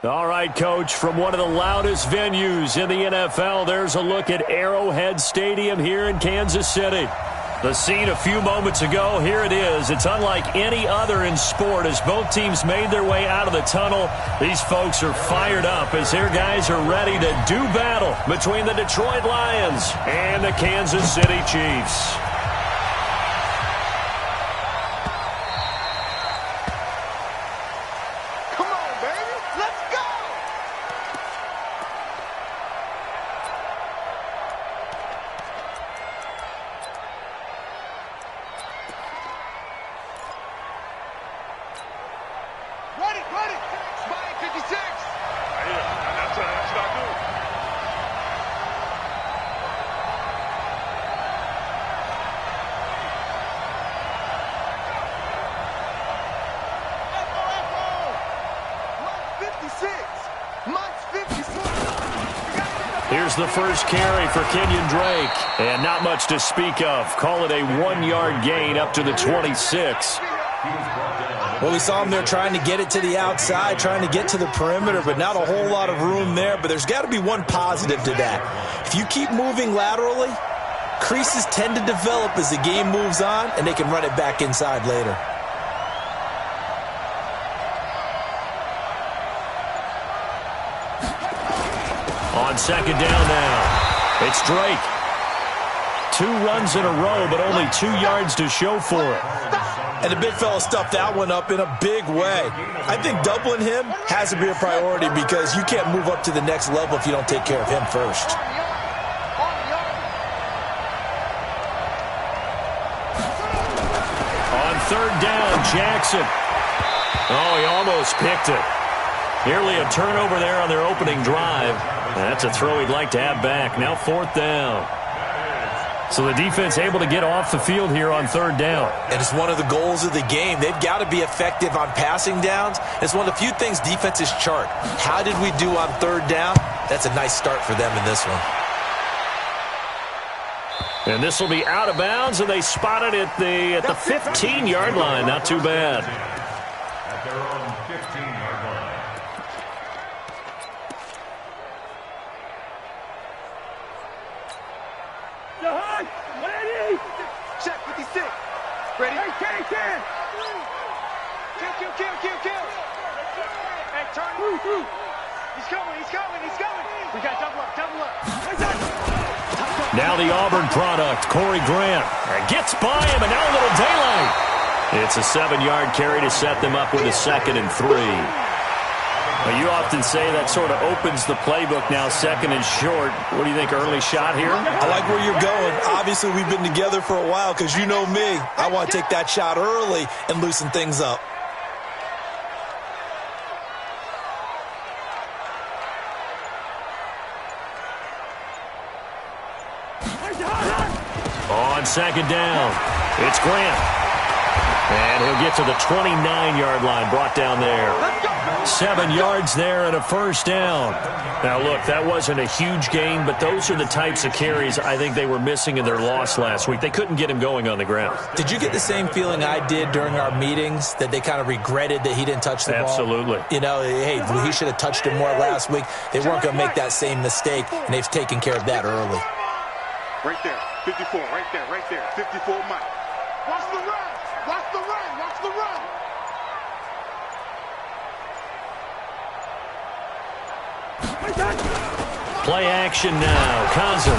All right, Coach, from one of the loudest venues in the NFL, there's a look at Arrowhead Stadium here in Kansas City. The scene a few moments ago, here it is. It's unlike any other in sport as both teams made their way out of the tunnel. These folks are fired up as their guys are ready to do battle between the Detroit Lions and the Kansas City Chiefs. Here's the first carry for Kenyon Drake. And not much to speak of. Call it a 1-yard gain up to the 26. Well, we saw him there trying to get it to the outside, trying to get to the perimeter, but not a whole lot of room there. But there's got to be one positive to that. If you keep moving laterally, creases tend to develop as the game moves on, and they can run it back inside later. On second down now, it's Drake. 2 runs in a row, but only 2 yards to show for it. And the big fella stuffed that one up in a big way. I think doubling him has to be a priority because you can't move up to the next level if you don't take care of him first. On third down, Jackson. Oh, he almost picked it. Nearly a turnover there on their opening drive. That's a throw he'd like to have back. Now 4th down. So the defense able to get off the field here on third down. And it's one of the goals of the game. They've got to be effective on passing downs. It's one of the few things defenses chart. How did we do on third down? That's a nice start for them in this one. And this will be out of bounds, and they spot it at the 15-yard line. Not too bad. At their own 15-yard line. Check 56. Ready? Hey, kill. Hey, turn. He's coming. We got double up. Now the Auburn product, Corey Grant. Gets by him, and now a little daylight. It's a 7-yard carry to set them up with a 2nd and 3. Well, you often say that sort of opens the playbook now, 2nd and short. What do you think, early shot here? I like where you're going. Obviously, we've been together for a while because you know me. I want to take that shot early and loosen things up. On second down, it's Grant. And he'll get to the 29-yard line, brought down there. 7 yards there and a 1st down. Now, look, that wasn't a huge gain, but those are the types of carries I think they were missing in their loss last week. They couldn't get him going on the ground. Did you get the same feeling I did during our meetings, that they kind of regretted that he didn't touch the ball? Absolutely. You know, hey, he should have touched it more last week. They weren't going to make that same mistake, and they've taken care of that early. Right there, 54, right there, 54 Mike. Watch the run. Play action now. Cousins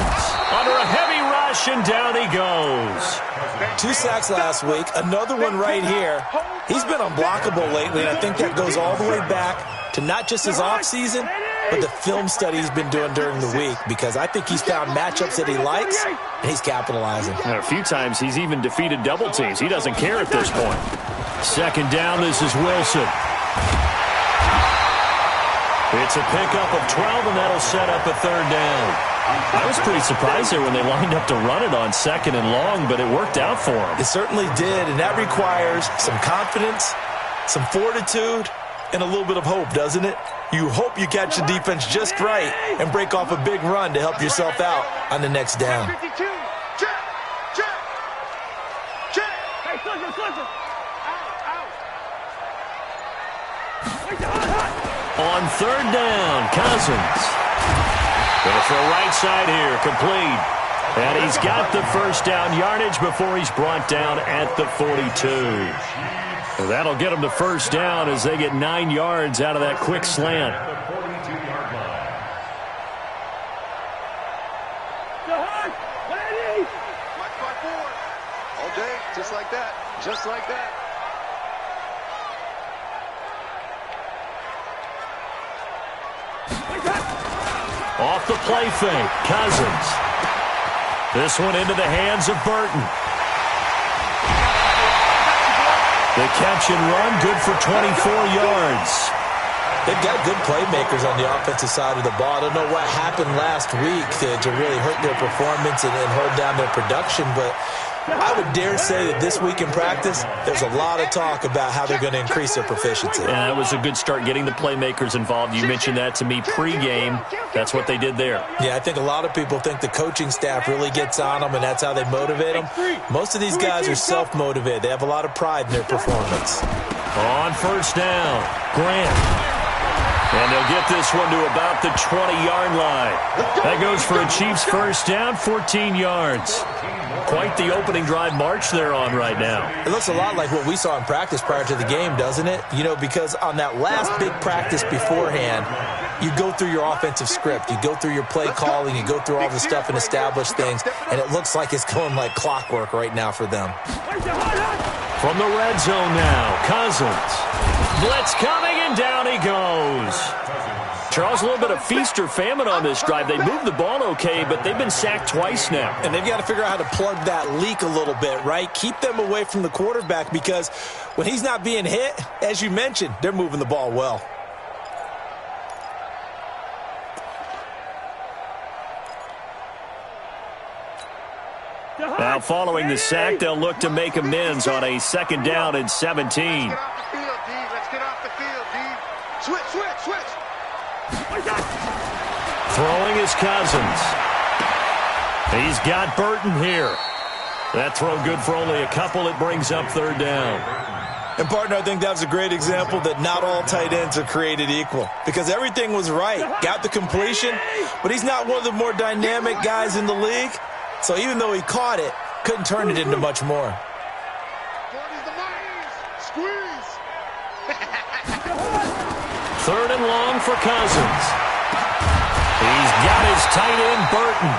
under a heavy rush, and down he goes. 2 sacks last week, another one right here. He's been unblockable lately, and I think that goes all the way back to not just his offseason, but the film study he's been doing during the week, because I think he's found matchups that he likes, and he's capitalizing. And a few times he's even defeated double teams. He doesn't care at this point. 2nd down, this is Wilson. It's a pickup of 12, and that'll set up a 3rd down. I was pretty surprised there when they lined up to run it on 2nd and long, but it worked out for him. It certainly did, and that requires some confidence, some fortitude, and a little bit of hope, doesn't it? You hope you catch the defense just right and break off a big run to help yourself out on the next down. 52. Check. Hey, Slusher. Out. On third down, Cousins. Going to throw right side here, complete. And he's got the first down yardage before he's brought down at the 42. And that'll get him to first down as they get 9 yards out of that quick slant. All day, just like that. Just like that. Off the play fake, Cousins. This one into the hands of Burton. The catch and run, good for 24 yards. They've got good playmakers on the offensive side of the ball. I don't know what happened last week to really hurt their performance and hold down their production, but I would dare say that this week in practice, there's a lot of talk about how they're going to increase their proficiency. Yeah, that was a good start getting the playmakers involved. You mentioned that to me pregame. That's what they did there. Yeah, I think a lot of people think the coaching staff really gets on them, and that's how they motivate them. Most of these guys are self-motivated. They have a lot of pride in their performance. On first down, Grant. And they'll get this one to about the 20-yard line. That goes for a Chiefs first down, 14 yards. Quite the opening drive march they're on right now. It looks a lot like what we saw in practice prior to the game, doesn't it? You know, because on that last big practice beforehand, you go through your offensive script. You go through your play calling. You go through all the stuff and establish things. And it looks like it's going like clockwork right now for them. From the red zone now, Cousins. Blitz coming, and down he goes. Charles, a little bit of feast or famine on this drive. They moved the ball okay, but they've been sacked twice now. And they've got to figure out how to plug that leak a little bit, right? Keep them away from the quarterback, because when he's not being hit, as you mentioned, they're moving the ball well. Now, following the sack, they'll look to make amends on a second down and 17. Let's get off the field, D. Let's get off the field, D. Switch, switch, switch. Throwing is Cousins. He's got Burton here. That throw good for only a couple. It brings up third down. And, partner, I think that was a great example that not all tight ends are created equal, because everything was right. Got the completion, but he's not one of the more dynamic guys in the league. So even though he caught it, couldn't turn it into much more. Squeeze. Third and long for Cousins. He's got his tight end, Burton.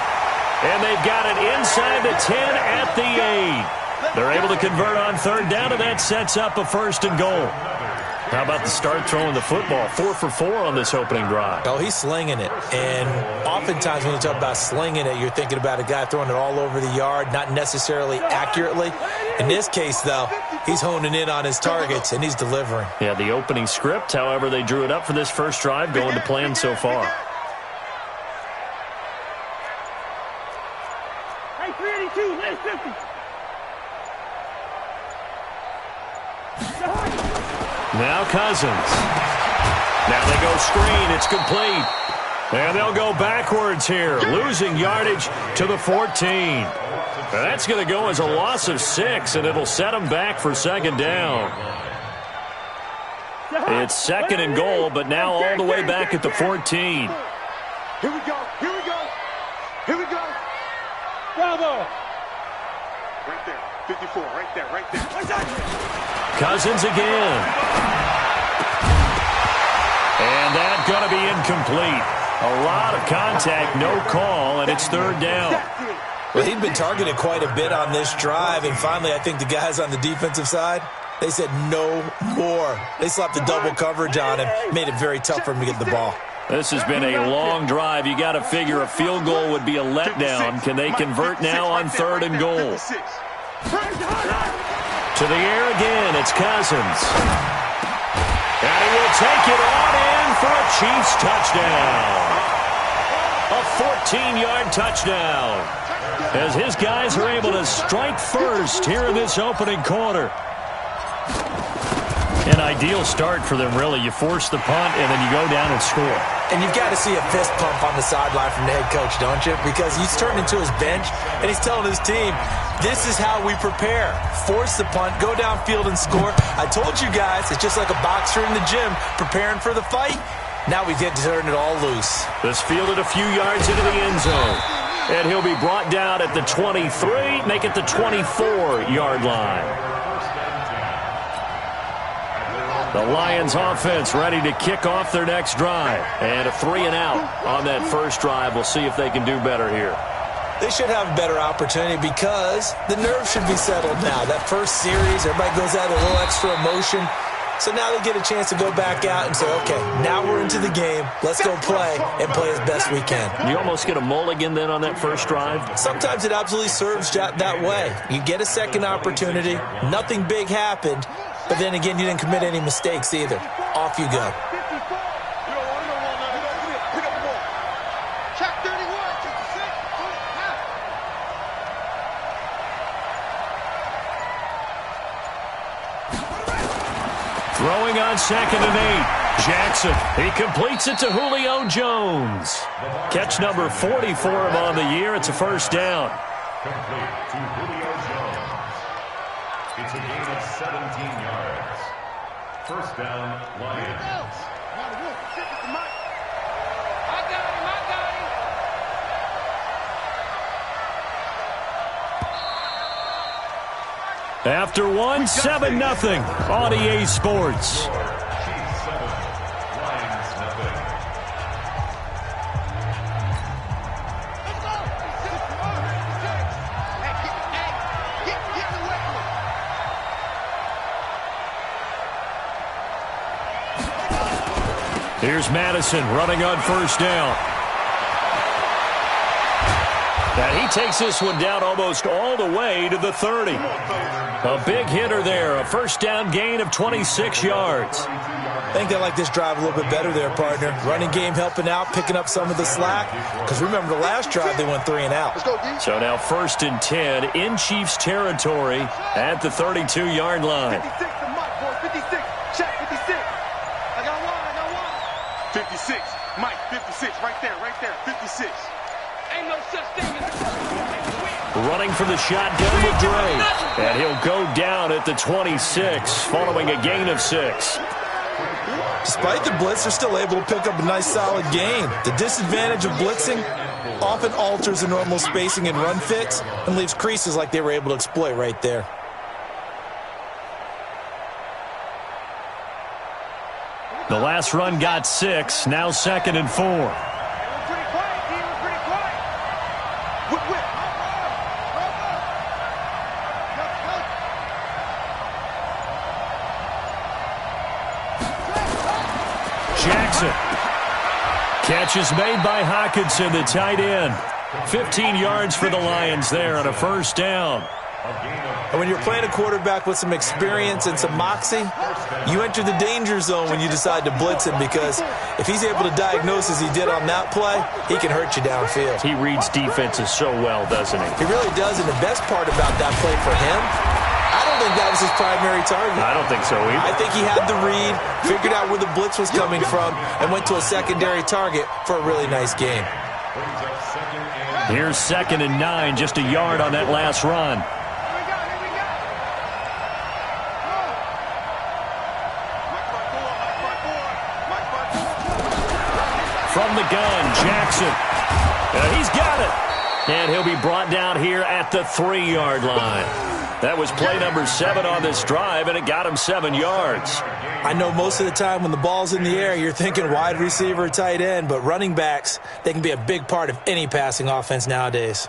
And they've got it inside the 10 at the 8. They're able to convert on third down, and that sets up a first and goal. How about the start throwing the football? 4 for 4 on this opening drive. Oh, he's slinging it. And oftentimes when you talk about slinging it, you're thinking about a guy throwing it all over the yard, not necessarily accurately. In this case, though, he's honing in on his targets, and he's delivering. Yeah, the opening script, however, they drew it up for this first drive, going to plan so far. Hey, 382, last 50. Now Cousins. Now they go screen. It's complete. And they'll go backwards here, losing yardage to the 14. That's going to go as a loss of 6, and it'll set them back for second down. It's second and goal, but now all the way back at the 14. Here we go. Here we go. Here we go. Bravo. Right there. 54. Right there. Right there. Cousins again. And that's going to be incomplete. A lot of contact, no call, and it's third down. Well, he'd been targeted quite a bit on this drive, and finally I think the guys on the defensive side, they said no more. They slapped the double coverage on him, made it very tough for him to get the ball. This has been a long drive. You got to figure a field goal would be a letdown. Can they convert now on third and goal? To the air again, it's Cousins. And he will take it on in for a Chiefs touchdown. A 14-yard touchdown. As his guys are able to strike first here in this opening quarter. An ideal start for them, really. You force the punt, and then you go down and score. And you've got to see a fist pump on the sideline from the head coach, don't you? Because he's turned into his bench, and he's telling his team, this is how we prepare. Force the punt, go downfield and score. I told you guys, it's just like a boxer in the gym preparing for the fight. Now we get to turn it all loose. This fielded a few yards into the end zone. And he'll be brought down at the 23, make it the 24-yard line. The Lions offense ready to kick off their next drive. And a 3-and-out on that first drive. We'll see if they can do better here. They should have a better opportunity because the nerves should be settled now. That first series, everybody goes out with a little extra emotion. So now they get a chance to go back out and say, okay, now we're into the game. Let's go play and play as best we can. You almost get a mulligan then on that first drive? Sometimes it absolutely serves that way. You get a second opportunity. Nothing big happened. But then again, you didn't commit any mistakes either. Off you go. Throwing on 2nd and 8. Jackson, he completes it to Julio Jones. Catch number 40 for him on the year. It's a first down. Complete to Julio Jones. It's a gain of 17 yards. First down, Lions. After one, 7-0 on EA Sports. Here's Madison running on first down. And he takes this one down almost all the way to the 30. A big hitter there, a first down gain of 26 yards. I think they like this drive a little bit better there, partner. Running game helping out, picking up some of the slack. Because remember the last drive, they went 3-and-out. So now 1st and 10 in Chiefs territory at the 32-yard line. 56 to Mike, boy. 56. Check 56. I got one. 56. Mike, 56. Right there. 56. Ain't no such thing as running from the shotgun with Dre. And he'll go down at the 26 following a gain of 6. Despite the blitz, they're still able to pick up a nice solid gain. The disadvantage of blitzing often alters the normal spacing and run fits and leaves creases like they were able to exploit right there. The last run got 6, now 2nd and 4. Jackson. Catch is made by Hawkinson, the tight end. 15 yards for the Lions there on a first down. And when you're playing a quarterback with some experience and some moxie, you enter the danger zone when you decide to blitz him, because if he's able to diagnose as he did on that play, he can hurt you downfield. He reads defenses so well, doesn't he? He really does, and the best part about that play for him, I don't think that was his primary target. I don't think so either. I think he had the read, figured out where the blitz was coming from, and went to a secondary target for a really nice game. Here's 2nd and 9, just a yard on that last run. From the gun, Jackson. He's got it. And he'll be brought down here at the 3-yard line. That was play number 7 on this drive, and it got him 7 yards. I know most of the time when the ball's in the air, you're thinking wide receiver, tight end, but running backs, they can be a big part of any passing offense nowadays.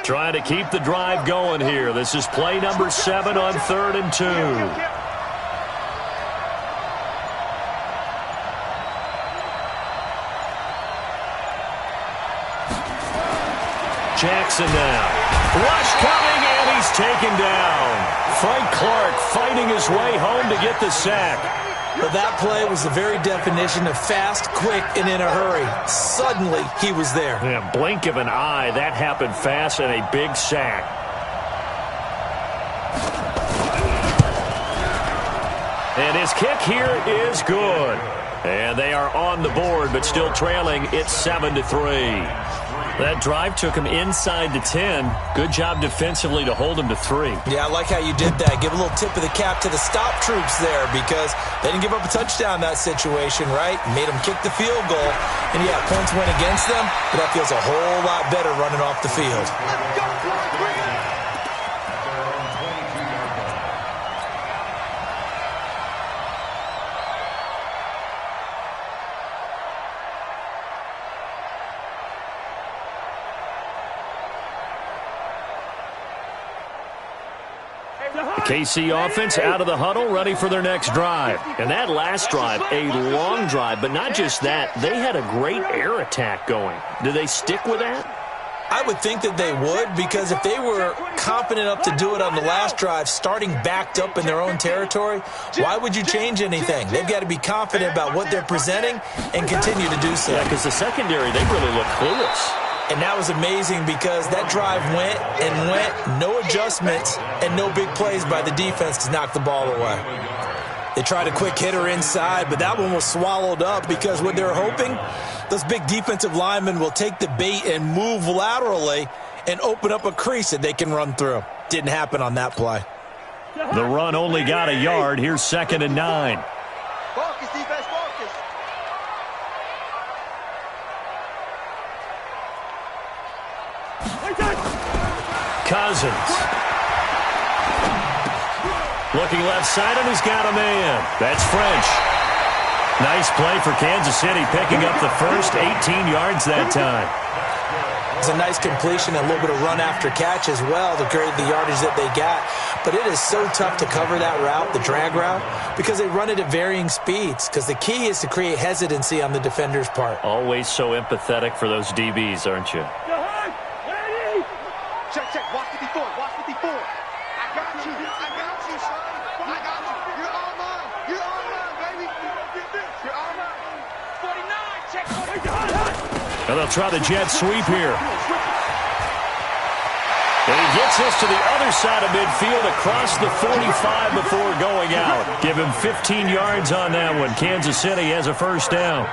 Trying to keep the drive going here. This is play number 7 on 3rd and 2. Jackson now. Rush coming, and he's taken down. Frank Clark fighting his way home to get the sack. But that play was the very definition of fast, quick, and in a hurry. Suddenly, he was there. Yeah, blink of an eye, that happened fast, and a big sack. And his kick here is good. And they are on the board, but still trailing. It's 7-3. That drive took him inside the 10. Good job defensively to hold him to 3. Yeah, I like how you did that. Give a little tip of the cap to the stop troops there because they didn't give up a touchdown in that situation, right? Made them kick the field goal. And, yeah, points went against them, but that feels a whole lot better running off the field. KC offense out of the huddle, ready for their next drive. And that last drive, a long drive, but not just that. They had a great air attack going. Do they stick with that? I would think that they would, because if they were confident enough to do it on the last drive, starting backed up in their own territory, why would you change anything? They've got to be confident about what they're presenting and continue to do so. Yeah, because the secondary, they really look clueless. And that was amazing because that drive went and went, no adjustments and no big plays by the defense to knock the ball away. They tried a quick hitter inside, but that one was swallowed up because what they're hoping, those big defensive linemen will take the bait and move laterally and open up a crease that they can run through. Didn't happen on that play. The run only got a yard. Here's 2nd and 9. Focus, defense, focus. Cousins. Looking left side, and he's got a man. That's French. Nice play for Kansas City, picking up the first 18 yards that time. It's a nice completion and a little bit of run after catch as well to create the yardage that they got. But it is so tough to cover that route, the drag route, because they run it at varying speeds. Because the key is to create hesitancy on the defender's part. Always so empathetic for those DBs, aren't you? Check, check. Watch 54. Watch 54. I got you. I got you, son. I got you. You're all mine. You're all mine, baby. You're all mine. 49. Check. And they'll try the jet sweep here. And he gets this to the other side of midfield across the 45 before going out. Give him 15 yards on that one. Kansas City has a first down.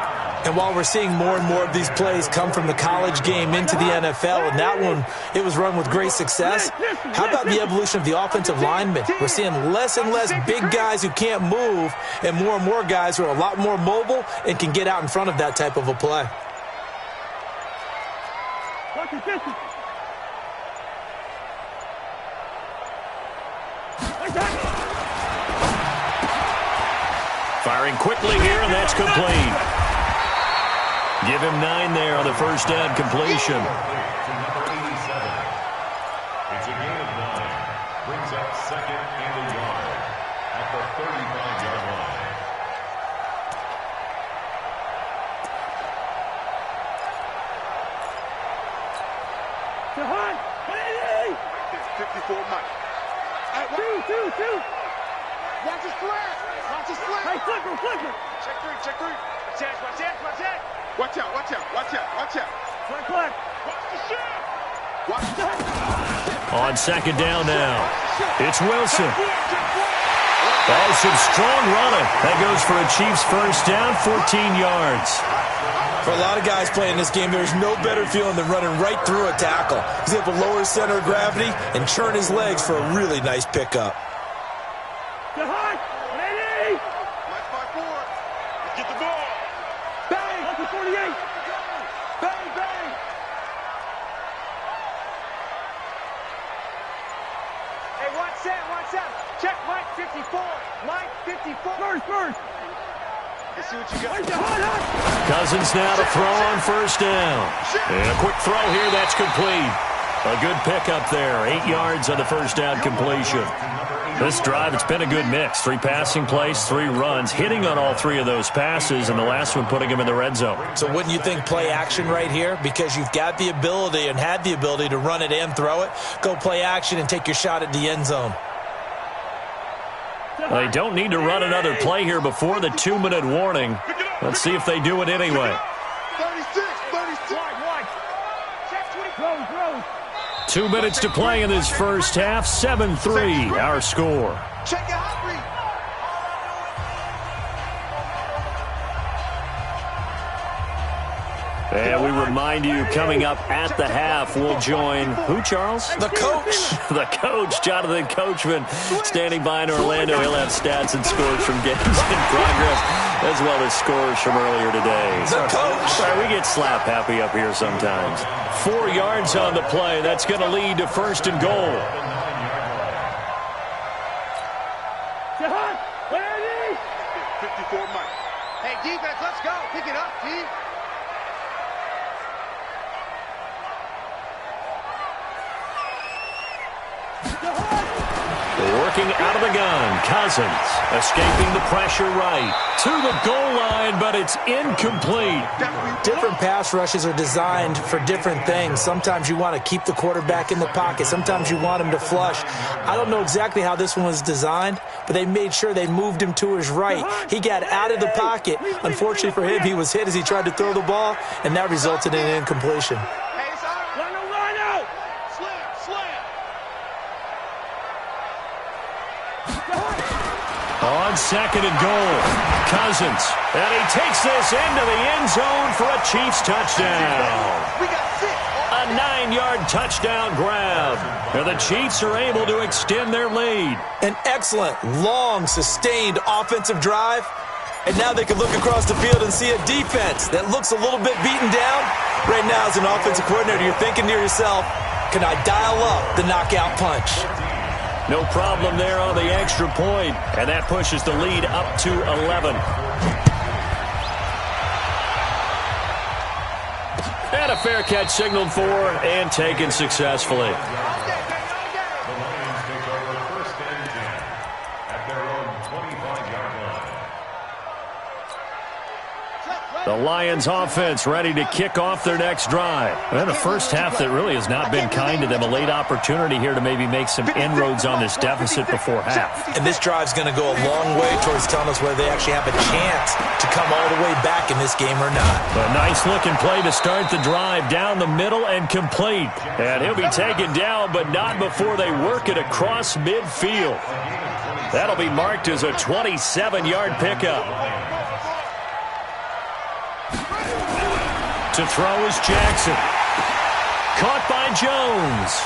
And while we're seeing more and more of these plays come from the college game into the NFL, and that one, it was run with great success, how about the evolution of the offensive linemen? We're seeing less and less big guys who can't move and more guys who are a lot more mobile and can get out in front of that type of a play. Firing quickly here, and that's complete. Give him 9 there on the first down completion. To number 87. It's a gain of 9. Brings up 2nd and a yard at the 35-yard line. Jahan, 54 Mike. two. Watch his flat. Watch his flat. Hey, flipper. Check 3. Check 3. Watch that. Watch out. Flag. Watch the shot. Watch the shot. On 2nd down now. It's Wilson. Oh, some strong running. That goes for a Chiefs first down, 14 yards. For a lot of guys playing this game, there's no better feeling than running right through a tackle. He's able to lower his center of gravity and churn his legs for a really nice pickup. Jahan, ready. Let's fight forward. Let's get the ball. Bang. Up to 48. Bang. Hey, watch that. Check Mike 54. Mike 54. First. Let's see what you got. Cousins now to throw on first down. And a quick throw here, that's complete. A good pickup there, 8 yards on the first down completion. This drive, it's been a good mix. 3 passing plays, 3 runs, hitting on all 3 of those passes, and the last one putting him in the red zone. So wouldn't you think play action right here? Because you've got the ability and had the ability to run it and throw it. Go play action and take your shot at the end zone. They don't need to run another play here before the 2-minute warning. Let's see if they do it anyway. 36. Throw. 2 minutes to play in this first half. 7-3, our score. Check it out, And we remind you, coming up at the half, we'll join who, Charles? The coach. The coach, Jonathan Coachman, standing by in Orlando. He'll have stats and scores from games in progress, as well as scores from earlier today. The coach. Sorry, we get slap happy up here sometimes. 4 yards on the play. That's going to lead to 1st and goal. 54 Mike. Hey, defense, let's go. Pick it up, D. Working out of the gun, Cousins escaping the pressure right to the goal line, but it's incomplete. Different pass rushes are designed for different things. Sometimes you want to keep the quarterback in the pocket. Sometimes you want him to flush. I don't know exactly how this one was designed, but they made sure they moved him to his right. He got out of the pocket. Unfortunately for him, he was hit as he tried to throw the ball, and that resulted in an incompletion. On 2nd and goal, Cousins, and he takes this into the end zone for a Chiefs touchdown. A 9-yard touchdown grab, and the Chiefs are able to extend their lead. An excellent, long, sustained offensive drive, and now they can look across the field and see a defense that looks a little bit beaten down. Right now, as an offensive coordinator, you're thinking to yourself, can I dial up the knockout punch? No problem there on the extra point, and that pushes the lead up to 11. And a fair catch signaled for and taken successfully. The Lions take over 1st and 10 at their own 25-yard line. The Lions offense ready to kick off their next drive. And a first half that really has not been kind to them. A late opportunity here to maybe make some inroads on this deficit before half. And this drive's going to go a long way towards telling us whether they actually have a chance to come all the way back in this game or not. A nice looking play to start the drive down the middle and complete. And he'll be taken down, but not before they work it across midfield. That'll be marked as a 27-yard pickup. To throw is Jackson. Caught by Jones.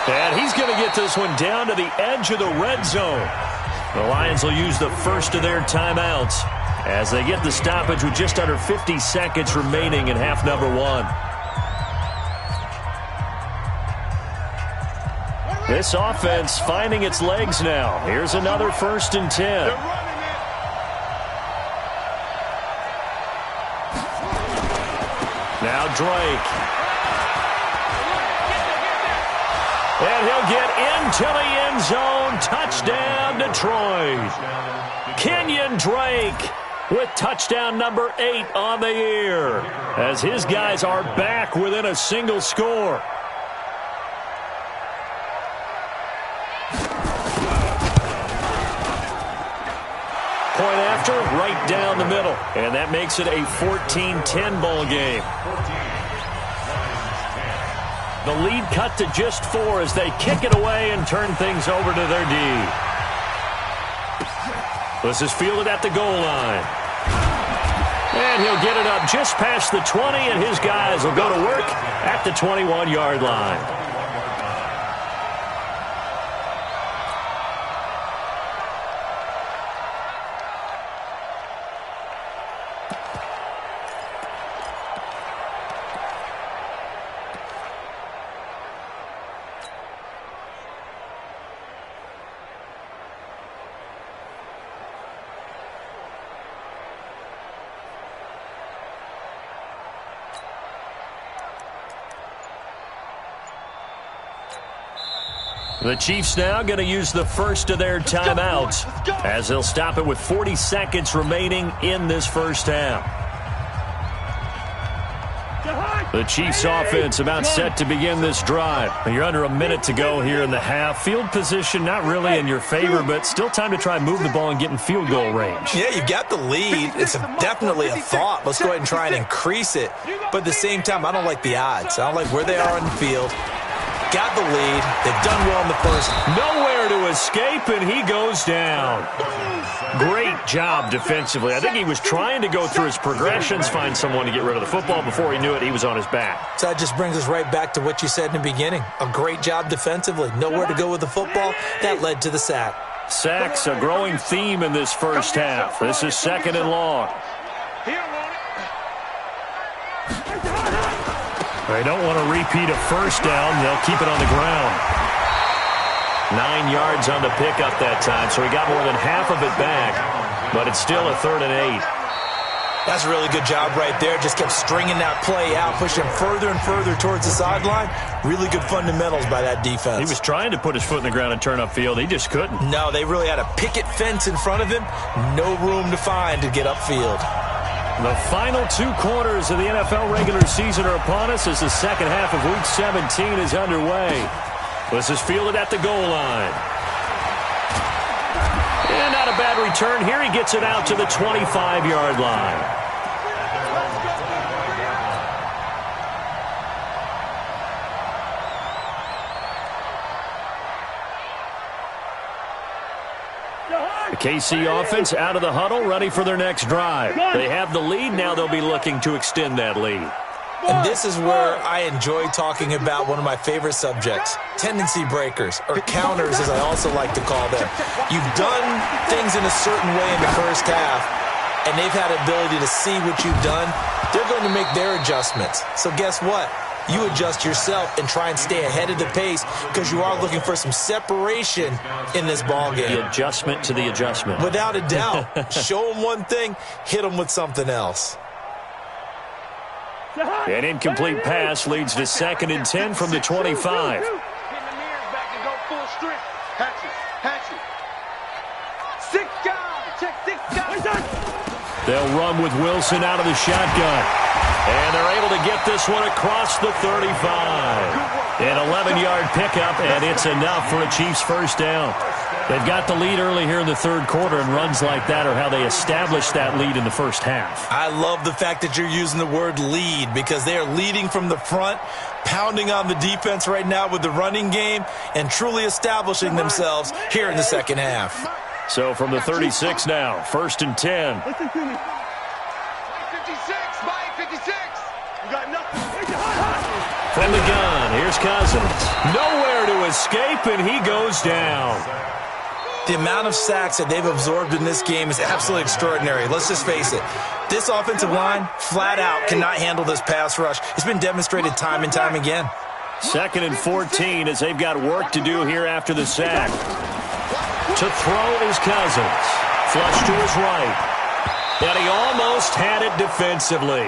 And he's going to get this one down to the edge of the red zone. The Lions will use the first of their timeouts as they get the stoppage with just under 50 seconds remaining in half number 1. This offense finding its legs now. Here's another 1st and 10. Now Drake. And he'll get into the end zone. Touchdown, Detroit. Kenyon Drake with touchdown number 8 on the year, as his guys are back within a single score. Point after, right down the middle. And that makes it a 14-10 ball game. The lead cut to just 4 as they kick it away and turn things over to their D. This is fielded at the goal line. And he'll get it up just past the 20, and his guys will go to work at the 21-yard line. The Chiefs now going to use the first of their timeouts as they'll stop it with 40 seconds remaining in this first half. The Chiefs offense about set to begin this drive. You're under a minute to go here in the half. Field position not really in your favor, but still time to try and move the ball and get in field goal range. Yeah, you got the lead. It's definitely a thought. Let's go ahead and try and increase it. But at the same time, I don't like the odds. I don't like where they are on the field. got the lead. They've done well in the first. Nowhere to escape, and he goes down. Great job defensively. I think he was trying to go through his progressions, find someone to get rid of the football. Before he knew it, he was on his back. So that just brings us right back to what you said in the beginning. A great job defensively. Nowhere to go with the football. That led to the sack. Sacks, a growing theme in this first half. This is 2nd and long. They don't want to repeat a first down. They'll keep it on the ground. 9 yards on the pickup that time, so he got more than half of it back, but it's still a 3rd and 8. That's a really good job right there. Just kept stringing that play out, pushing further and further towards the sideline. Really good fundamentals by that defense. He was trying to put his foot in the ground and turn upfield. He just couldn't. No, they really had a picket fence in front of him. No room to find to get upfield. The final 2 quarters of the NFL regular season are upon us as the second half of Week 17 is underway. This is fielded at the goal line. And not a bad return here. He gets it out to the 25-yard line. The KC offense out of the huddle, ready for their next drive. They have the lead. Now they'll be looking to extend that lead. And this is where I enjoy talking about one of my favorite subjects, tendency breakers, or counters as I also like to call them. You've done things in a certain way in the first half, and they've had the ability to see what you've done. They're going to make their adjustments. So guess what? You adjust yourself and try and stay ahead of the pace because you are looking for some separation in this ballgame. The adjustment to the adjustment. Without a doubt. Show them one thing, hit them with something else. An incomplete pass leads to 2nd and 10 from the 25. They'll run with Wilson out of the shotgun. And they're able to get this one across the 35. An 11-yard pickup, and it's enough for a Chiefs first down. They've got the lead early here in the 3rd quarter, and runs like that are how they establish that lead in the first half. I love the fact that you're using the word lead because they are leading from the front, pounding on the defense right now with the running game, and truly establishing themselves here in the second half. So from the 36 now, 1st and 10. Listen to me. 56, Mike, 56. You got nothing. From the gun, here's Cousins. Nowhere to escape, and he goes down. The amount of sacks that they've absorbed in this game is absolutely extraordinary. Let's just face it. This offensive line, flat out, cannot handle this pass rush. It's been demonstrated time and time again. 2nd and 14 as they've got work to do here after the sack. To throw is Cousins. Flush to his right. And he almost had it defensively.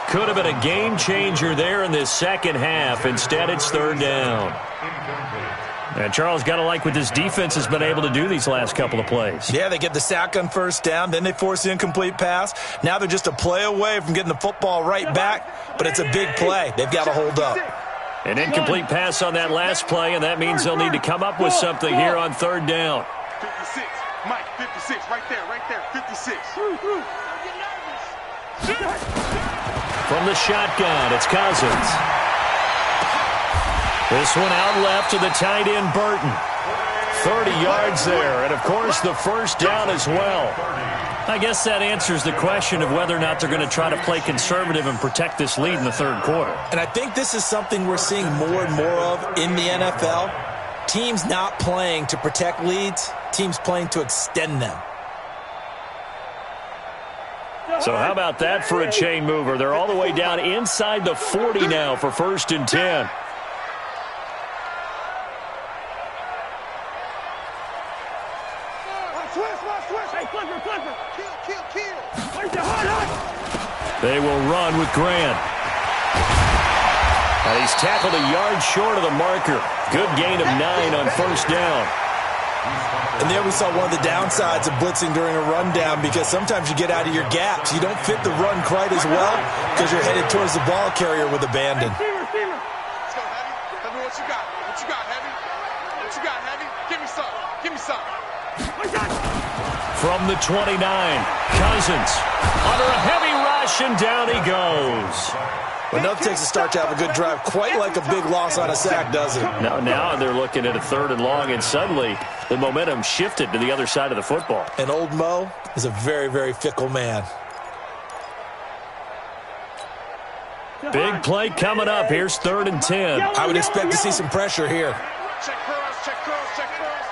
Could have been a game changer there in this second half. Instead, it's 3rd down. And Charles, got to like what this defense has been able to do these last couple of plays. Yeah, they get the sack on 1st down, then they force the incomplete pass. Now they're just a play away from getting the football right back, but it's a big play. They've got to hold up. An incomplete pass on that last play, and that means they'll need to come up with something here on 3rd down. 56, Mike, 56, right there, 56. From the shotgun, it's Cousins. This one out left to the tight end, Burton. 30 yards there, and of course the first down as well. I guess that answers the question of whether or not they're going to try to play conservative and protect this lead in the 3rd quarter. And I think this is something we're seeing more and more of in the NFL. Teams not playing to protect leads, teams playing to extend them. So how about that for a chain mover? They're all the way down inside the 40 now for 1st and 10. They will run with Grant. And he's tackled a yard short of the marker. Good gain of 9 on 1st down. And there we saw one of the downsides of blitzing during a rundown because sometimes you get out of your gaps. You don't fit the run quite as well because you're headed towards the ball carrier with abandon. Let's go, Heavy. Tell me what you got. What you got, Heavy? What you got, Heavy? Give me some. Give me some. From the 29, Cousins under a heavy rush, and down he goes. But nothing takes a start to have a good drive, quite like a big loss on a sack, doesn't it? Now they're looking at a 3rd and long, and suddenly the momentum shifted to the other side of the football. And old Mo is a very, very fickle man. Big play coming up. Here's 3rd and 10. I would expect to see some pressure here. Check curls, check curls, check curls.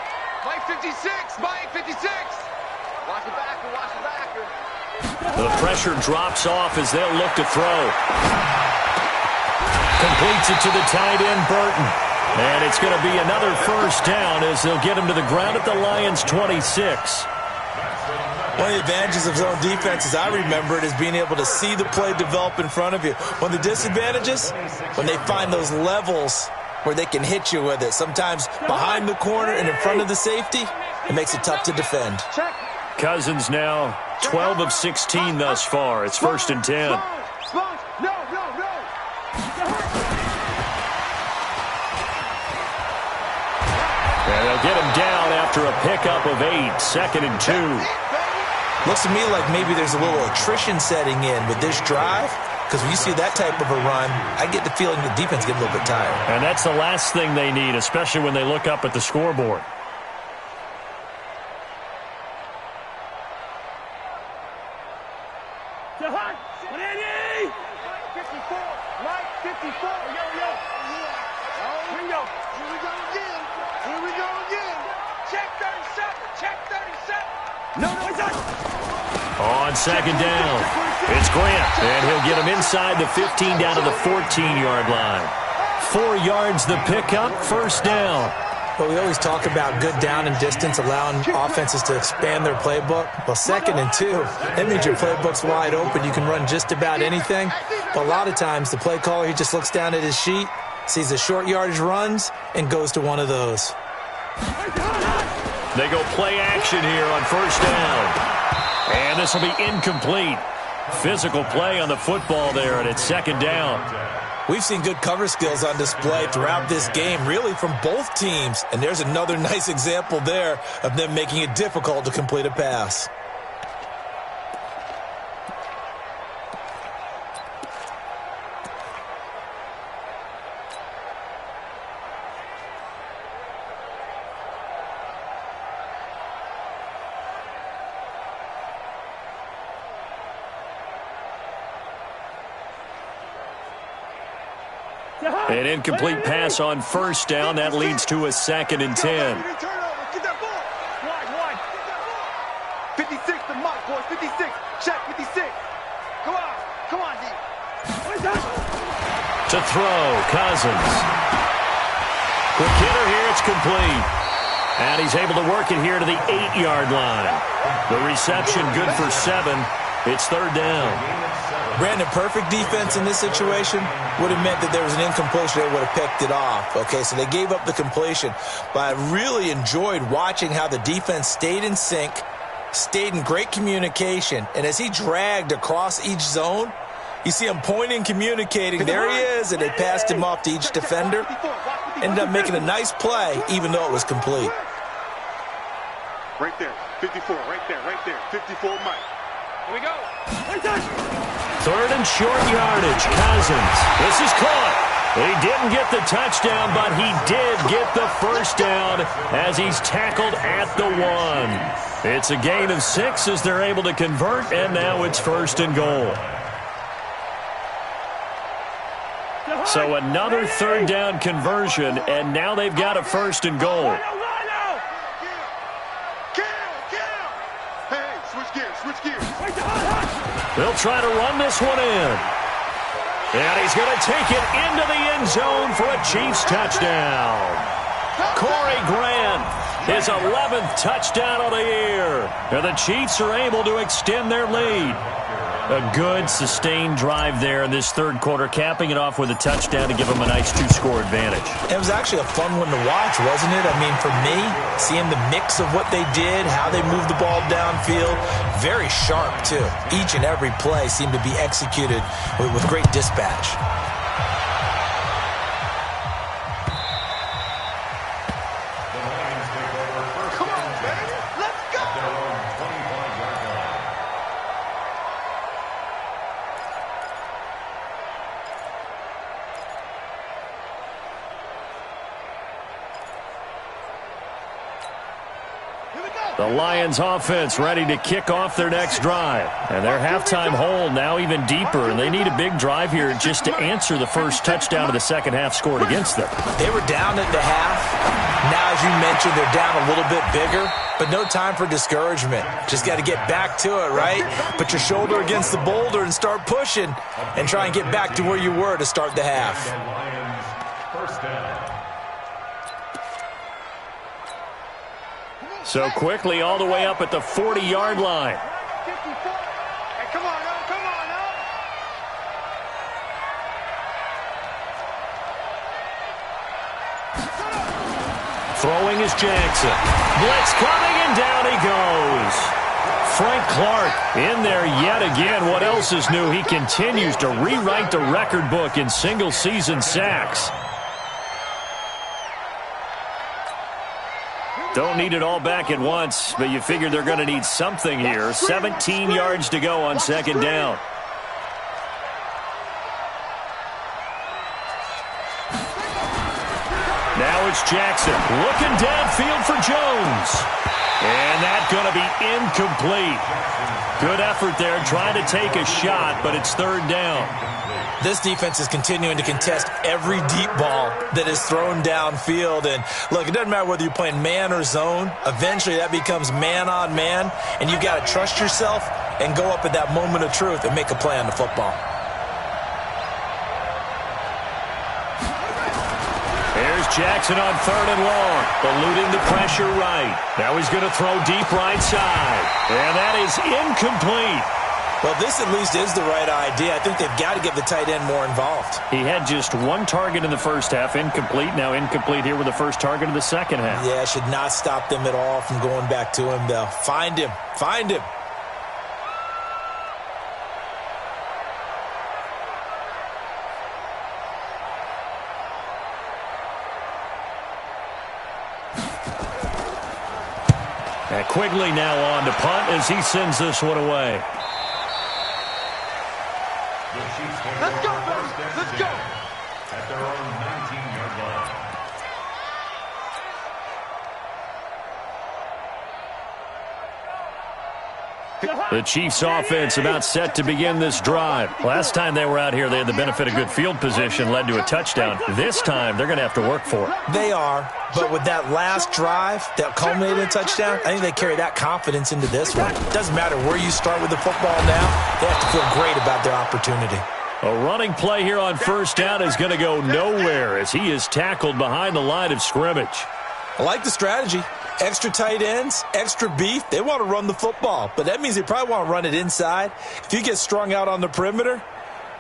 Mike 56, Mike 56. Watch the backer, watch the backer. The pressure drops off as they'll look to throw. Completes it to the tight end, Burton. And it's going to be another 1st down as they'll get him to the ground at the Lions' 26. One of the advantages of zone defense, as I remember it, is being able to see the play develop in front of you. One of the disadvantages, when they find those levels where they can hit you with it. Sometimes behind the corner and in front of the safety, it makes it tough to defend. Cousins now 12 of 16 thus far. It's 1st and 10. No. And they'll get him down after a pickup of 8. 2nd and 2. Looks to me like maybe there's a little attrition setting in with this drive, because when you see that type of a run, I get the feeling the defense gets a little bit tired. And that's the last thing they need, especially when they look up at the scoreboard. The hot. 180. 54. Mike 54. Yo. Bingo. Here we go again. Here we go again. Check 37. Check 37. No, it's not. On 2nd down, it's Grant, and he'll get him inside the 15 down to the 14-yard line. 4 yards the pickup, 1st down. But we always talk about good down and distance, allowing offenses to expand their playbook. Well, 2nd and 2, that means your playbook's wide open. You can run just about anything. But a lot of times, the play caller, he just looks down at his sheet, sees the short yardage runs, and goes to one of those. They go play action here on 1st down. And this will be incomplete. Physical play on the football there, and it's 2nd down. We've seen good cover skills on display throughout this game, really from both teams. And there's another nice example there of them making it difficult to complete a pass. An incomplete pass on 1st down. That leads to a 2nd and 10. Get that ball. Wide. 56 to Mike, boys. 56. Check 56. Come on, D. To throw, Cousins. Quick hitter here, it's complete. And he's able to work it here to the 8-yard line. The reception good for 7. It's 3rd down. Brandon, perfect defense in this situation would have meant that there was an incompletion. They would have picked it off. Okay, so they gave up the completion. But I really enjoyed watching how the defense stayed in sync, stayed in great communication. And as he dragged across each zone, you see him pointing, communicating. There he is, and they passed him off to each defender. Ended up making a nice play, even though it was complete. Right there. 54. Right there. 54 Mike. Here we go. 3rd and short yardage. Cousins. This is caught. He didn't get the touchdown, but he did get the 1st down as he's tackled at the 1. It's a gain of 6 as they're able to convert, and now it's 1st and goal. So another 3rd down conversion, and now they've got a 1st and goal. Switch gears. They'll try to run this one in. And he's going to take it into the end zone for a Chiefs touchdown. Corey Grant, his 11th touchdown of the year. And the Chiefs are able to extend their lead. A good, sustained drive there in this 3rd quarter, capping it off with a touchdown to give them a nice 2-score advantage. It was actually a fun one to watch, wasn't it? I mean, for me, seeing the mix of what they did, how they moved the ball downfield, very sharp, too. Each and every play seemed to be executed with great dispatch. Come on, baby. Let's go. The Lions offense ready to kick off their next drive. And their halftime hole now even deeper, and they need a big drive here just to answer the first touchdown of the second half scored against them. They were down at the half. Now, as you mentioned, they're down a little bit bigger, but no time for discouragement. Just got to get back to it, right? Put your shoulder against the boulder and start pushing and try and get back to where you were to start the half. First down. So quickly all the way up at the 40-yard line. 54. Hey, come on, now. Come on, now. Throwing is Jackson. Blitz coming, and down he goes. Frank Clark in there yet again. What else is new? He continues to rewrite the record book in single-season sacks. Don't need it all back at once, but you figure they're going to need something here. 17 yards to go on second down. Now it's Jackson looking downfield for Jones. And that's going to be incomplete. Good effort there trying to take a shot, but it's third down. This defense is continuing to contest every deep ball that is thrown downfield. And, look, it doesn't matter whether you're playing man or zone. Eventually that becomes man on man, and you've got to trust yourself and go up at that moment of truth and make a play on the football. Here's Jackson on third and long, eluding the pressure right. Now he's going to throw deep right side. And that is incomplete. Well, this at least is the right idea. I think they've got to get the tight end more involved. He had just one target in the first half, incomplete. Now incomplete here with the first target of the second half. Yeah, should not stop them at all from going back to him, though. Find him. Find him. And Quigley now on to punt as he sends this one away. Let's go, baby. Let's go. At their own 19-yard line. The Chiefs offense about set to begin this drive. Last time they were out here, they had the benefit of good field position, led to a touchdown. This time, they're going to have to work for it. They are, but with that last drive that culminated in a touchdown, I think they carry that confidence into this one. It doesn't matter where you start with the football now. They have to feel great about their opportunity. A running play here on first down is going to go nowhere as he is tackled behind the line of scrimmage. I like the strategy. Extra tight ends, extra beef. They want to run the football, but that means they probably want to run it inside. If you get strung out on the perimeter,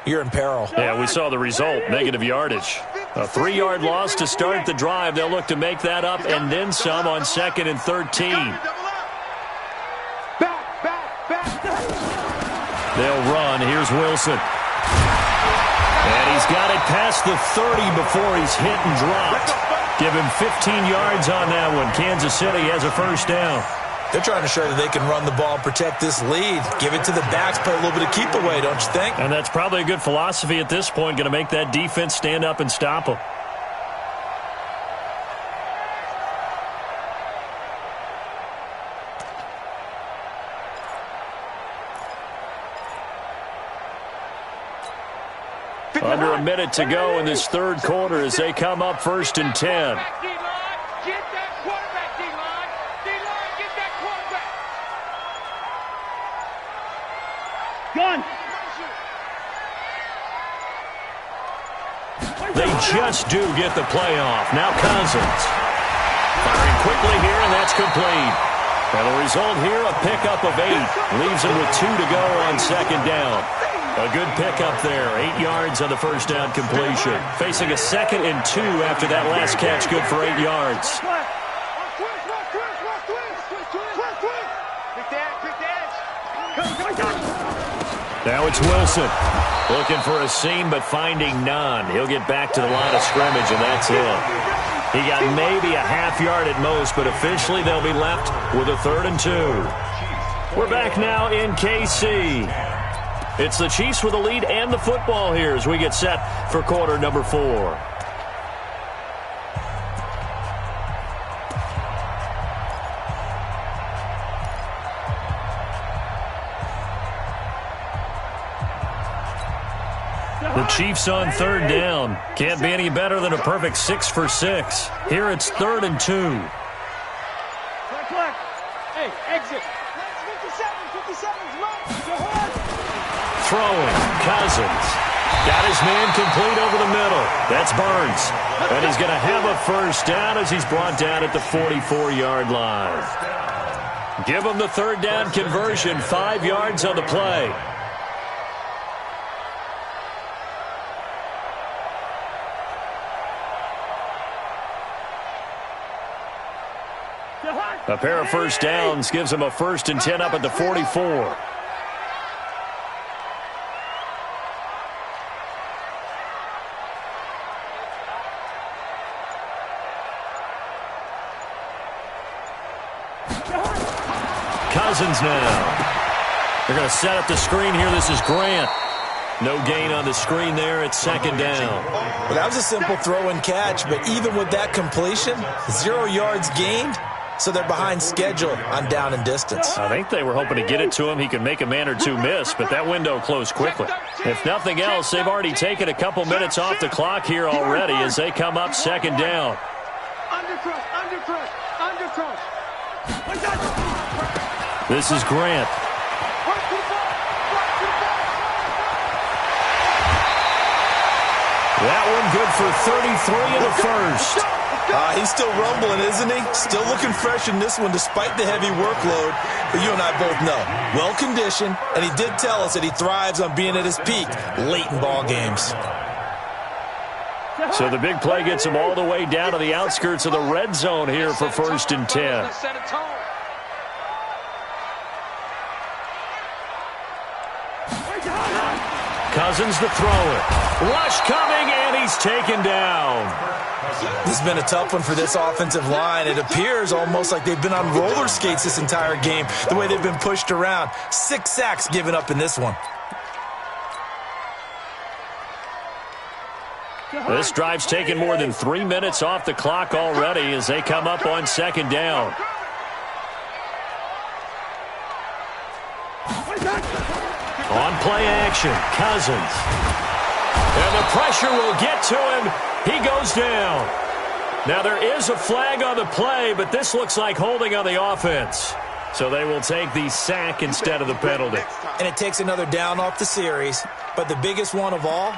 you're in peril. Yeah, we saw the result, negative yardage. A 3-yard loss to start the drive. They'll look to make that up and then some on 2nd and 13. They'll run. Here's Wilson. And he's got it past the 30 before he's hit and dropped. Give him 15 yards on that one. Kansas City has a first down. They're trying to show that they can run the ball and protect this lead. Give it to the backs, play a little bit of keep away, don't you think? And that's probably a good philosophy at this point, going to make that defense stand up and stop them. Under a minute to go in this third quarter as they come up 1st and 10. Get that quarterback, D-line. D-line, get that quarterback. Gun. They just do get the play off. Now Cousins. Firing quickly here, and that's complete. And the result here, a pickup of 8. Leaves him with 2 to go on second down. A good pickup there. 8 yards on the first down completion. Facing a 2nd and 2 after that last catch, good for 8 yards. Now it's Wilson. Looking for a seam, but finding none. He'll get back to the line of scrimmage, and that's it. He got maybe a half yard at most, but officially they'll be left with a 3rd and 2. We're back now in KC. It's the Chiefs with the lead and the football here as we get set for quarter number 4. The Chiefs on third down. Can't be any better than a perfect 6 for 6. Here it's 3rd and 2. Hey, exit. 57, Throwing, Cousins. Got his man complete over the middle. That's Burns. And he's going to have a first down as he's brought down at the 44-yard line. Give him the 3rd down conversion, 5 yards on the play. A pair of first downs gives him a 1st and 10 up at the 44. Cousins now. They're going to set up the screen here. This is Grant. No gain on the screen there. It's 2nd down. Well, that was a simple throw and catch, but even with that completion, 0 yards gained. So they're behind schedule on down and distance. I think they were hoping to get it to him. He could make a man or two miss, but that window closed quickly. If nothing else, they've already taken a couple minutes off the clock here already as they come up 2nd down. This is Grant. That one good for 33 in the first. He's still rumbling, isn't he? Still looking fresh in this one despite the heavy workload. But you and I both know, well-conditioned, and he did tell us that he thrives on being at his peak late in ball games. So the big play gets him all the way down to the outskirts of the red zone here for 1st and 10. Cousins to throw it. Rush coming, and he's taken down. This has been a tough one for this offensive line. It appears almost like they've been on roller skates this entire game, the way they've been pushed around. 6 sacks given up in this one. This drive's taken more than 3 minutes off the clock already as they come up on 2nd down. On play action, Cousins. And the pressure will get to him. He goes down. Now there is a flag on the play, but this looks like holding on the offense. So they will take the sack instead of the penalty. And it takes another down off the series. But the biggest one of all,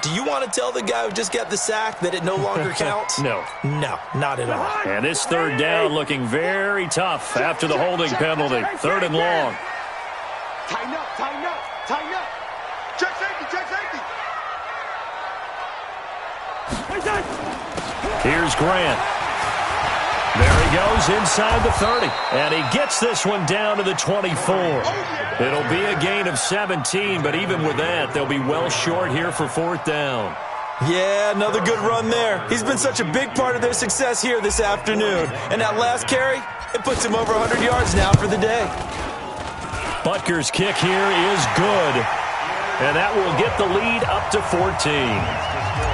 do you want to tell the guy who just got the sack that it no longer counts? No. No, not at all. And this 3rd down looking very tough after the holding penalty. 3rd and long. Tighten up, tighten up, tighten up. Check safety, check safety. Here's Grant. There he goes inside the 30. And he gets this one down to the 24. It'll be a gain of 17, but even with that, they'll be well short here for 4th down. Yeah, another good run there. He's been such a big part of their success here this afternoon. And that last carry, it puts him over 100 yards now for the day. Butker's kick here is good. And that will get the lead up to 14.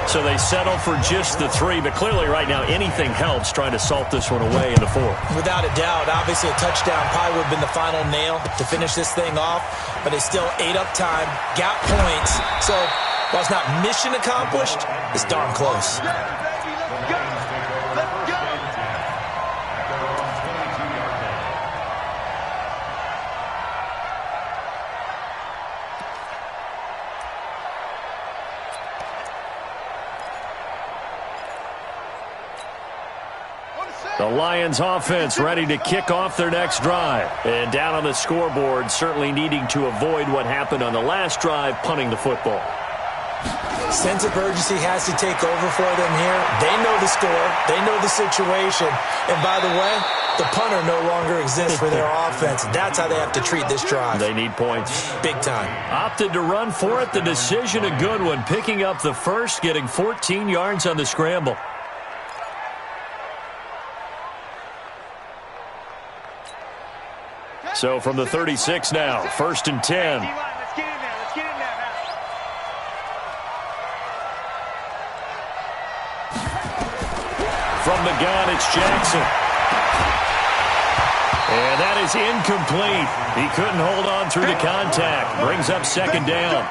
So they settle for just the 3, but clearly right now anything helps trying to salt this one away in the 4th. Without a doubt, obviously a touchdown probably would have been the final nail to finish this thing off, but they still ate up time, got points. So while it's not mission accomplished, it's darn close. The Lions offense ready to kick off their next drive. And down on the scoreboard, certainly needing to avoid what happened on the last drive, punting the football. Sense of urgency has to take over for them here. They know the score. They know the situation. And by the way, the punter no longer exists for their offense. That's how they have to treat this drive. They need points. Big time. Opted to run for it. The decision a good one. Picking up the first, getting 14 yards on the scramble. So from the 36 now, 1st and 10. From the gun, it's Jackson. And that is incomplete. He couldn't hold on through the contact. Brings up 2nd down.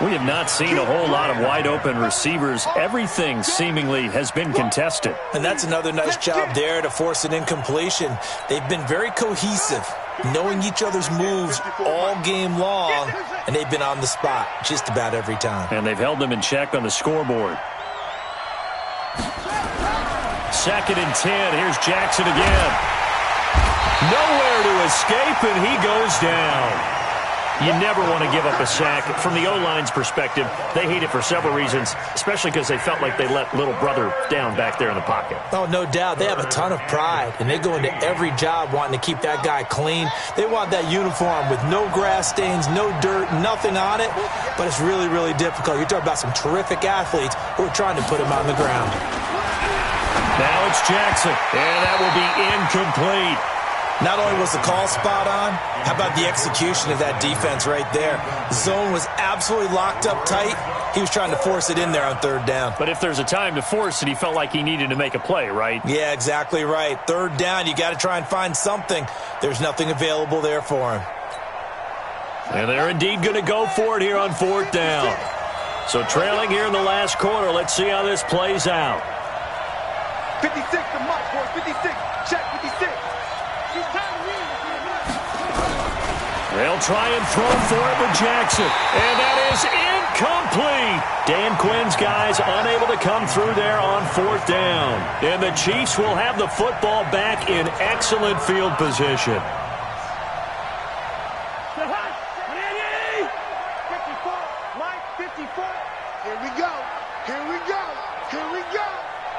We have not seen a whole lot of wide-open receivers. Everything seemingly has been contested. And that's another nice job there to force an incompletion. They've been very cohesive, knowing each other's moves all game long, and they've been on the spot just about every time. And they've held them in check on the scoreboard. 2nd and 10. Here's Jackson again. Nowhere to escape, and he goes down. You never want to give up a sack. From the O-line's perspective, they hate it for several reasons, especially because they felt like they let little brother down back there in the pocket. Oh, no doubt. They have a ton of pride, and they go into every job wanting to keep that guy clean. They want that uniform with no grass stains, no dirt, nothing on it, but it's really, really difficult. You're talking about some terrific athletes who are trying to put him on the ground. Now it's Jackson, and that will be incomplete. Not only was the call spot on, how about the execution of that defense right there? The zone was absolutely locked up tight. He was trying to force it in there on 3rd down. But if there's a time to force it, he felt like he needed to make a play, right? Yeah, exactly right. 3rd down, you got to try and find something. There's nothing available there for him. And they're indeed going to go for it here on 4th down. So trailing here in the last quarter, let's see how this plays out. 56 to Mike, boys. 56. Check 56. They'll try and throw for it with Jackson. And that is incomplete. Dan Quinn's guys unable to come through there on 4th down. And the Chiefs will have the football back in excellent field position. 54. Mike, 54. Here we go. Here we go. Here we go.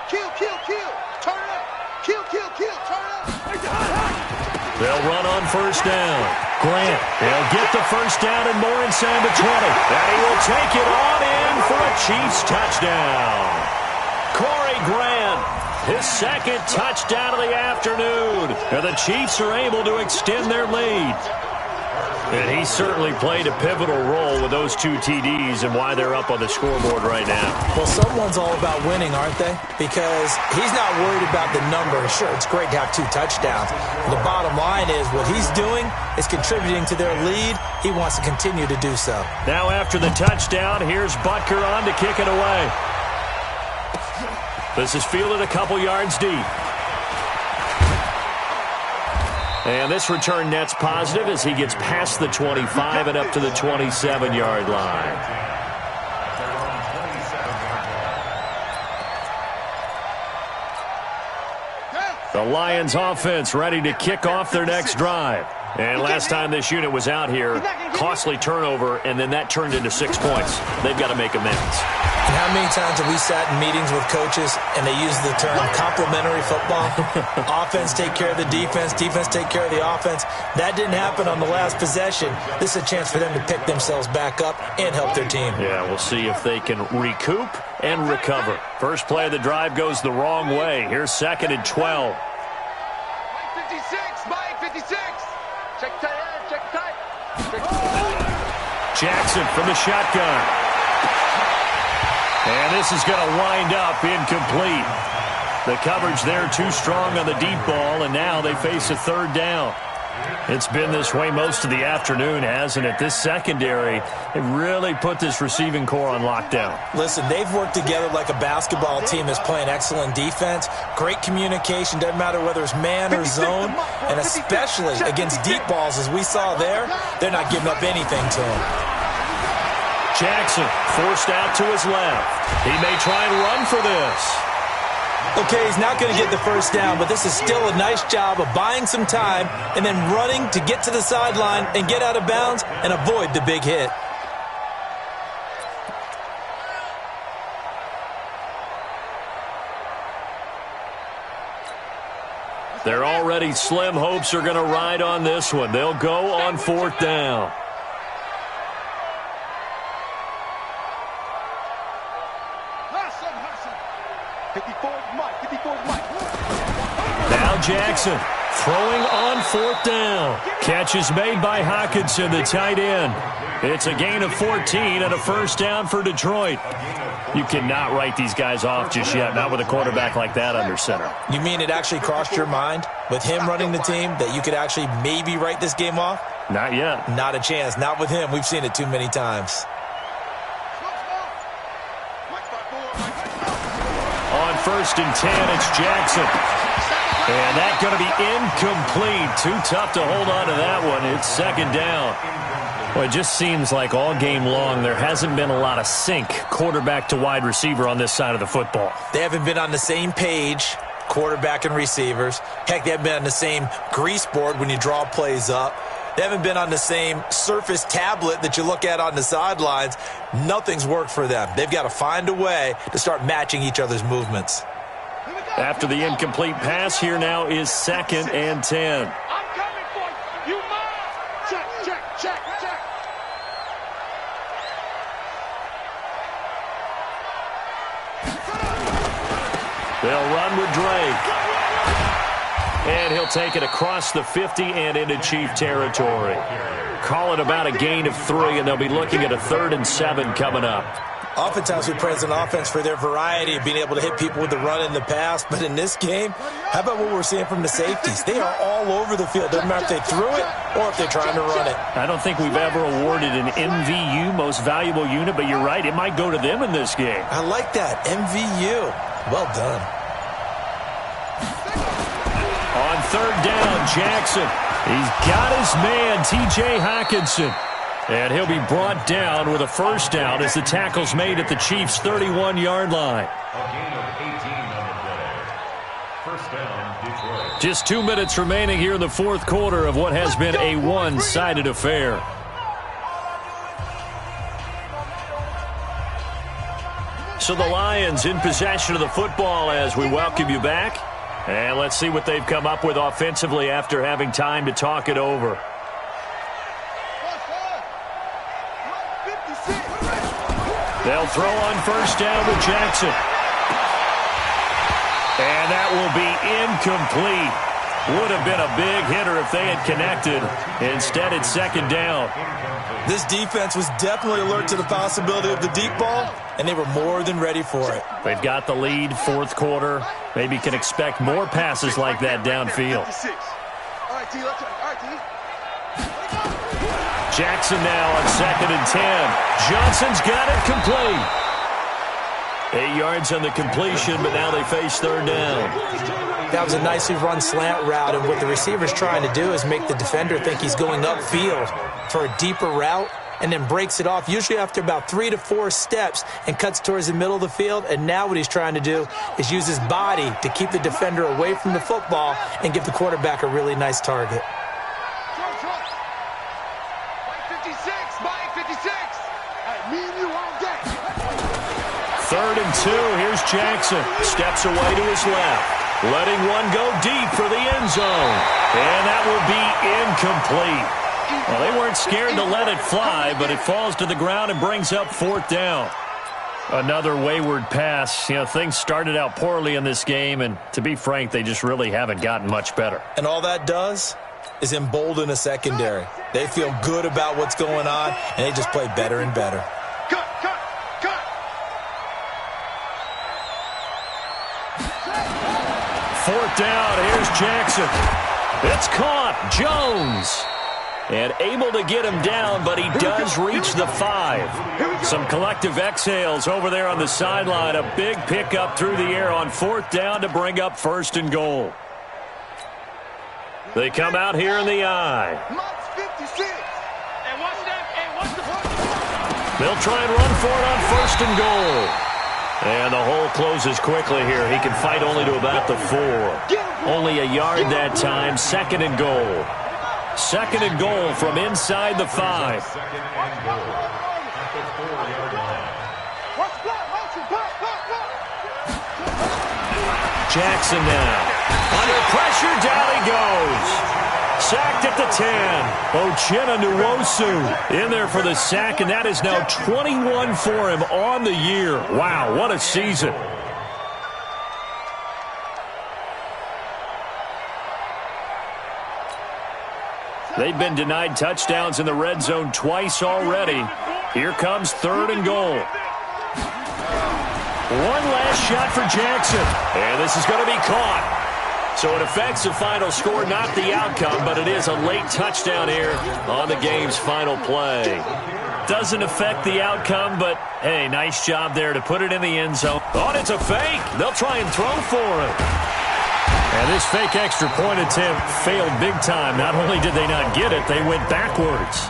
Kill, kill, kill. Turn it up. Kill, kill, kill. Turn it up. They'll run on 1st down. Grant, they'll get the 1st down and more inside the 20. And he will take it on in for a Chiefs touchdown. Corey Grant, his 2nd touchdown of the afternoon. And the Chiefs are able to extend their lead. And he certainly played a pivotal role with those 2 TDs and why they're up on the scoreboard right now. Well, someone's all about winning, aren't they? Because he's not worried about the number. Sure, it's great to have 2 touchdowns. The bottom line is what he's doing is contributing to their lead. He wants to continue to do so. Now after the touchdown, here's Butker on to kick it away. This is fielded a couple yards deep. And this return net's positive as he gets past the 25 and up to the 27-yard line. The Lions offense ready to kick off their next drive. And last time this unit was out here, costly turnover, and then that turned into 6 points. They've got to make amends. And how many times have we sat in meetings with coaches and they use the term complementary football? Offense take care of the defense, defense take care of the offense. That didn't happen on the last possession. This is a chance for them to pick themselves back up and help their team. Yeah, we'll see if they can recoup and recover. First play of the drive goes the wrong way. Here's 2nd and 12. Mike 56, Mike 56. Check tight, check tight. Jackson from the shotgun. And this is going to wind up incomplete. The coverage there too strong on the deep ball, and now they face a 3rd down. It's been this way most of the afternoon, hasn't it? This secondary, they really put this receiving core on lockdown. Listen, they've worked together like a basketball team that's playing excellent defense. Great communication, doesn't matter whether it's man or zone, and especially against deep balls as we saw there, they're not giving up anything to them. Jackson forced out to his left. He may try and run for this. Okay, he's not going to get the 1st down, but this is still a nice job of buying some time and then running to get to the sideline and get out of bounds and avoid the big hit. They're already slim hopes are going to ride on this one. They'll go on 4th down. Now Jackson throwing on 4th down. Catch is made by Hockenson, the tight end. It's a gain of 14 and a 1st down for Detroit. You cannot write these guys off just yet, not with a quarterback like that under center. You mean it actually crossed your mind with him running the team that you could actually maybe write this game off? Not yet. Not a chance. Not with him. We've seen it too many times. 1st and 10. It's Jackson. And that's going to be incomplete. Too tough to hold on to that one. It's 2nd down. Well, it just seems like all game long there hasn't been a lot of sync quarterback to wide receiver on this side of the football. They haven't been on the same page, quarterback and receivers. Heck, they haven't been on the same grease board when you draw plays up. They haven't been on the same Surface tablet that you look at on the sidelines. Nothing's worked for them. They've got to find a way to start matching each other's movements. After the incomplete pass, here now is 2nd and 10. I'm coming for you. You mine. Check, check, check, check. They'll run with Drake. And he'll take it across the 50 and into Chief territory. Call it about a gain of 3, and they'll be looking at a 3rd and 7 coming up. Oftentimes we praise an offense for their variety of being able to hit people with the run in the pass, but in this game, how about what we're seeing from the safeties? They are all over the field. Doesn't matter if they threw it or if they're trying to run it. I don't think we've ever awarded an MVU, most valuable unit, but you're right, it might go to them in this game. I like that, MVU. Well done. On 3rd down, Jackson. He's got his man, T.J. Hockenson. And he'll be brought down with a 1st down as the tackle's made at the Chiefs' 31-yard line. A gain of 18 on the play. 1st down, Detroit. Just 2 minutes remaining here in the 4th quarter of what has been a one-sided affair. So the Lions in possession of the football as we welcome you back. And let's see what they've come up with offensively after having time to talk it over. They'll throw on 1st down with Jackson. And that will be incomplete. Would have been a big hitter if they had connected. Instead, it's 2nd down. This defense was definitely alert to the possibility of the deep ball, and they were more than ready for it. They've got the lead, 4th quarter. Maybe can expect more passes like that downfield. Jackson now on 2nd and 10. Johnson's got it complete. 8 yards on the completion, but now they face 3rd down. That was a nicely run slant route, and what the receiver's trying to do is make the defender think he's going upfield for a deeper route, and then breaks it off, usually after about 3 to 4 steps, and cuts towards the middle of the field. And now what he's trying to do is use his body to keep the defender away from the football and give the quarterback a really nice target. 3rd and 2. Here's Jackson. Steps away to his left. Letting one go deep for the end zone. And that will be incomplete. Well, they weren't scared to let it fly, but it falls to the ground and brings up 4th down. Another wayward pass. You know, things started out poorly in this game, and to be frank, they just really haven't gotten much better. And all that does is embolden a secondary. They feel good about what's going on, and they just play better and better. Cut, cut, cut. 4th down. Here's Jackson. It's caught. Jones. And able to get him down, but he does reach the 5. Some collective exhales over there on the sideline. A big pickup through the air on 4th down to bring up 1st and goal. They come out here in the I. They'll try and run for it on 1st and goal. And the hole closes quickly here. He can fight only to about the 4. Only a yard that time. 2nd and goal. 2nd and goal from inside the 5. 2nd and goal at the 4-yard line. Jackson now. Under pressure, down he goes. Sacked at the 10. Uchenna Nwosu in there for the sack, and that is now 21 for him on the year. Wow, what a season. They've been denied touchdowns in the red zone twice already. Here comes 3rd and goal. One last shot for Jackson. And this is going to be caught. So it affects the final score, not the outcome, but it is a late touchdown here on the game's final play. doesn't affect the outcome, but, hey, nice job there to put it in the end zone. Oh, and it's a fake. They'll try and throw for it. And this fake extra point attempt failed big time. Not only did they not get it, they went backwards.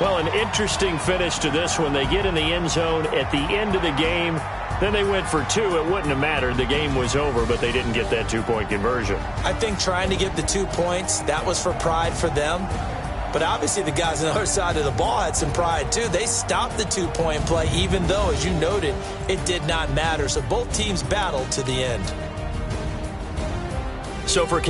Well, an interesting finish to this one. They get in the end zone at the end of the game. Then they went for two. It wouldn't have mattered. The game was over, but they didn't get that two-point conversion. I think trying to get the 2 points, that was for pride for them. But obviously the guys on the other side of the ball had some pride too. They stopped the two-point play, even though, as you noted, it did not matter. So both teams battled to the end. So for